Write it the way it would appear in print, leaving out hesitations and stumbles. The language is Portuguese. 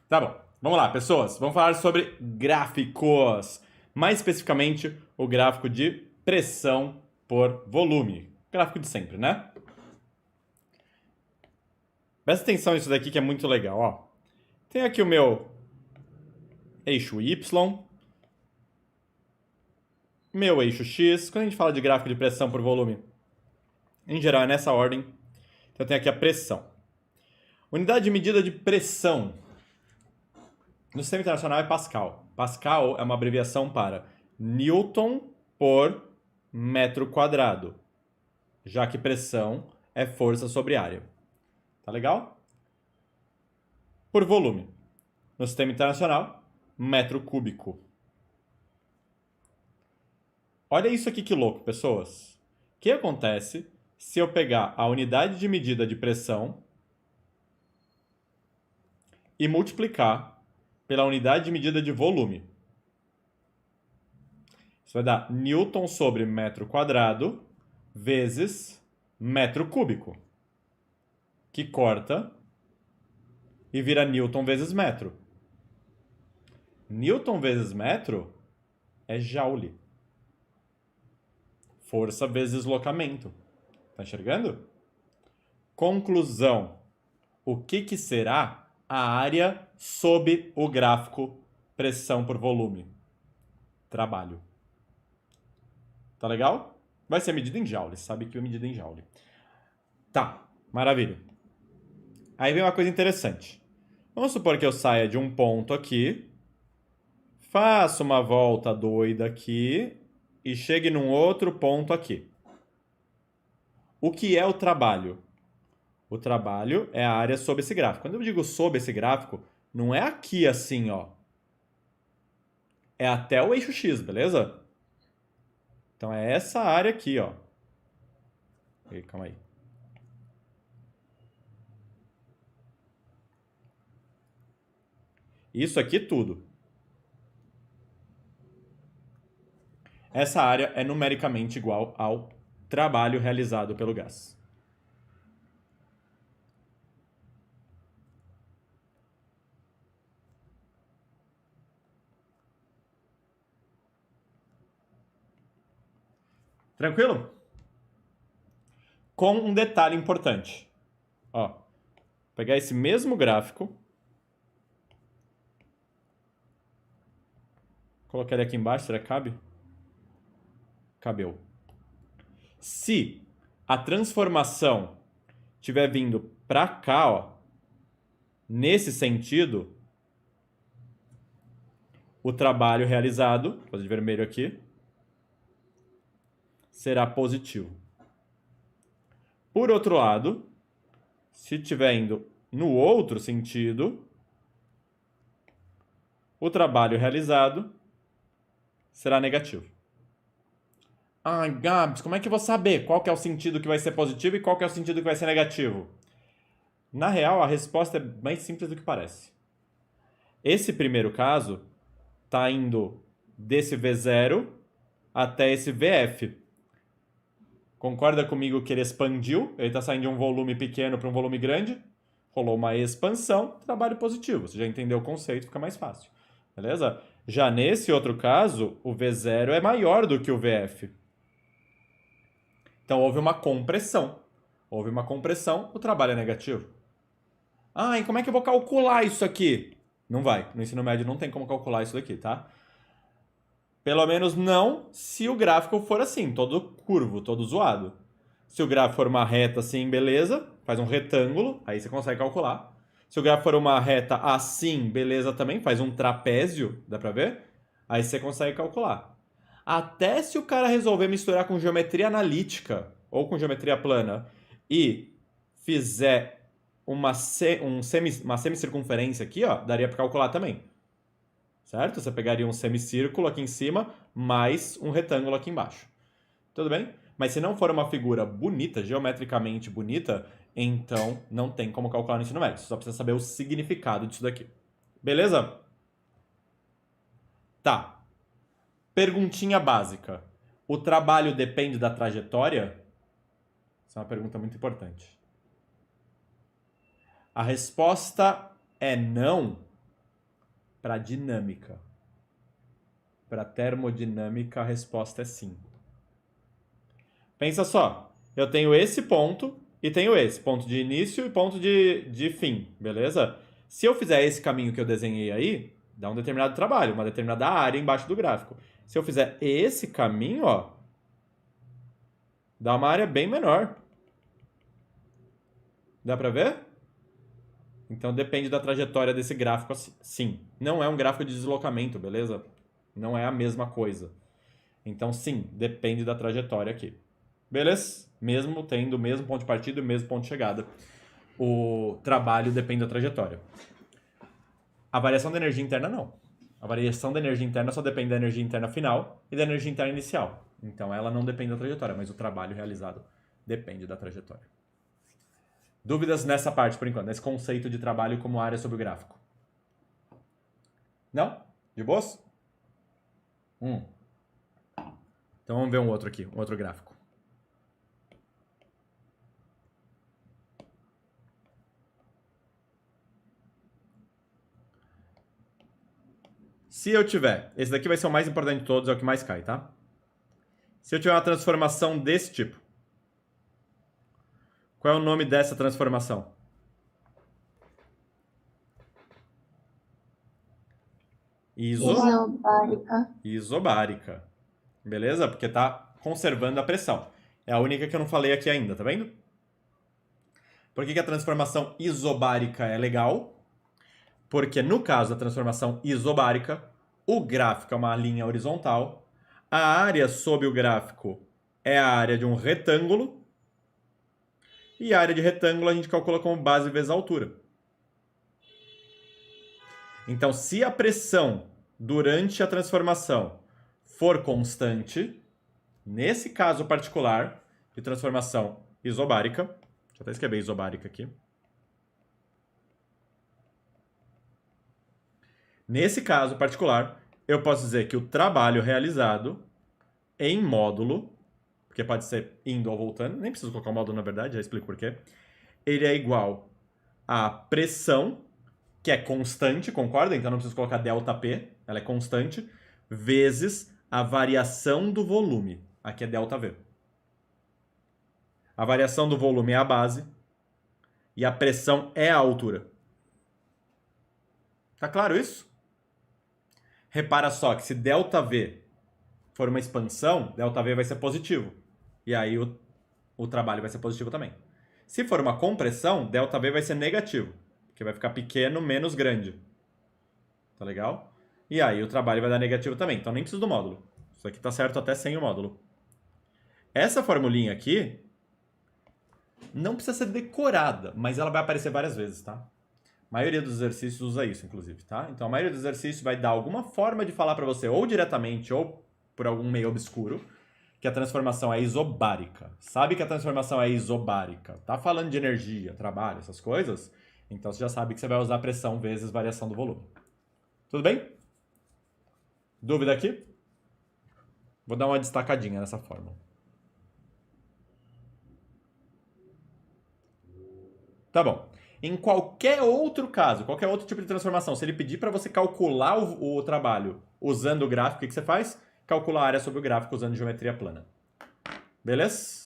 Tá bom. Vamos lá, pessoas. Vamos falar sobre gráficos. Mais especificamente, o gráfico de pressão por volume. Gráfico de sempre, né? Presta atenção nisso daqui que é muito legal, ó. Tem aqui o meu eixo Y, meu eixo X. Quando a gente fala de gráfico de pressão por volume, em geral é nessa ordem. Então eu tenho aqui a pressão. Unidade de medida de pressão no sistema internacional é Pascal. Pascal é uma abreviação para Newton por metro quadrado, já que pressão é força sobre área. Tá legal? Por volume. No sistema internacional, metro cúbico. Olha isso aqui que louco, pessoas. O que acontece se eu pegar a unidade de medida de pressão e multiplicar pela unidade de medida de volume? Isso vai dar Newton sobre metro quadrado vezes metro cúbico, que corta e vira Newton vezes metro. Newton vezes metro é joule. Força vezes deslocamento. Tá enxergando? Conclusão. O que será a área sob o gráfico pressão por volume? Trabalho. Tá legal? Vai ser medida em joule. Sabe que é medida em joule. Tá, maravilha. Aí vem uma coisa interessante. Vamos supor que eu saia de um ponto aqui, faça uma volta doida aqui e chegue num outro ponto aqui. O que é o trabalho? O trabalho é a área sob esse gráfico. Quando eu digo sob esse gráfico, não é aqui assim, ó. É até o eixo X, beleza? Então é essa área aqui, ó. Calma aí. Isso aqui tudo. Essa área é numericamente igual ao trabalho realizado pelo gás. Tranquilo? Com um detalhe importante. Ó, pegar esse mesmo gráfico, colocar ele aqui embaixo, será que cabe? Cabeu. Se a transformação estiver vindo para cá, ó, nesse sentido, o trabalho realizado, vou fazer de vermelho aqui, será positivo. Por outro lado, se estiver indo no outro sentido, o trabalho realizado será negativo. Ai, Gabs, como é que eu vou saber qual que é o sentido que vai ser positivo e qual que é o sentido que vai ser negativo? Na real, a resposta é mais simples do que parece. Esse primeiro caso está indo desse V0 até esse VF. Concorda comigo que ele expandiu? Ele está saindo de um volume pequeno para um volume grande. Rolou uma expansão, trabalho positivo. Você já entendeu o conceito, fica mais fácil. Beleza? Já nesse outro caso, o V0 é maior do que o VF. Então houve uma compressão. Houve uma compressão, o trabalho é negativo. Ah, e como é que eu vou calcular isso aqui? Não vai. No ensino médio não tem como calcular isso daqui, tá? Pelo menos não se o gráfico for assim, todo curvo, todo zoado. Se o gráfico for uma reta assim, beleza, faz um retângulo, aí você consegue calcular. Se o gráfico for uma reta assim, beleza também, faz um trapézio, dá pra ver? Aí você consegue calcular. Até se o cara resolver misturar com geometria analítica ou com geometria plana e fizer uma semicircunferência aqui, ó, daria pra calcular também. Certo? Você pegaria um semicírculo aqui em cima, mais um retângulo aqui embaixo. Tudo bem? Mas se não for uma figura bonita, geometricamente bonita, então não tem como calcular no ensino médio. Você só precisa saber o significado disso daqui. Beleza? Tá. Perguntinha básica. O trabalho depende da trajetória? Essa é uma pergunta muito importante. A resposta é não, Para dinâmica. Para termodinâmica, a resposta é sim. Pensa só, eu tenho esse ponto e tenho esse, ponto de início e ponto de fim, beleza? Se eu fizer esse caminho que eu desenhei aí, dá um determinado trabalho, uma determinada área embaixo do gráfico. Se eu fizer esse caminho, ó, dá uma área bem menor. Dá pra ver? Então depende da trajetória desse gráfico, sim. Não é um gráfico de deslocamento, beleza? Não é a mesma coisa. Então sim, depende da trajetória aqui. Beleza? Mesmo tendo o mesmo ponto de partida e o mesmo ponto de chegada. O trabalho depende da trajetória. A variação da energia interna não. A variação da energia interna só depende da energia interna final e da energia interna inicial. Então ela não depende da trajetória, mas o trabalho realizado depende da trajetória. Dúvidas nessa parte, por enquanto, nesse conceito de trabalho como área sobre o gráfico? Não? De boas? Então vamos ver um outro aqui, um outro gráfico. Se eu tiver, esse daqui vai ser o mais importante de todos, é o que mais cai, tá? Se eu tiver uma transformação desse tipo, qual é o nome dessa transformação? Isobárica. Isobárica. Beleza? Porque tá conservando a pressão. É a única que eu não falei aqui ainda, tá vendo? Por que a transformação isobárica é legal? Porque no caso da transformação isobárica, o gráfico é uma linha horizontal, a área sob o gráfico é a área de um retângulo, e a área de retângulo a gente calcula como base vezes a altura. Então, se a pressão durante a transformação for constante, nesse caso particular de transformação isobárica, deixa eu até escrever isobárica aqui. Nesse caso particular, eu posso dizer que o trabalho realizado em módulo, porque pode ser indo ou voltando, nem preciso colocar o módulo na verdade, já explico por quê, ele é igual à pressão, que é constante, concorda? Então não preciso colocar ΔP, ela é constante, vezes a variação do volume. Aqui é ΔV. A variação do volume é a base e a pressão é a altura. Tá claro isso? Repara só que se ΔV for uma expansão, ΔV vai ser positivo. E aí o trabalho vai ser positivo também. Se for uma compressão, ΔV vai ser negativo. Porque vai ficar pequeno menos grande. Tá legal? E aí o trabalho vai dar negativo também. Então nem preciso do módulo. Isso aqui tá certo até sem o módulo. Essa formulinha aqui não precisa ser decorada, mas ela vai aparecer várias vezes, tá? A maioria dos exercícios usa isso, inclusive, tá? Então a maioria dos exercícios vai dar alguma forma de falar para você, ou diretamente, ou por algum meio obscuro, que a transformação é isobárica. Sabe que a transformação é isobárica. Tá falando de energia, trabalho, essas coisas? Então você já sabe que você vai usar pressão vezes variação do volume. Tudo bem? Dúvida aqui? Vou dar uma destacadinha nessa fórmula. Tá bom. Em qualquer outro caso, qualquer outro tipo de transformação, se ele pedir para você calcular o trabalho usando o gráfico, o que você faz? Calcular a área sobre o gráfico usando geometria plana. Beleza?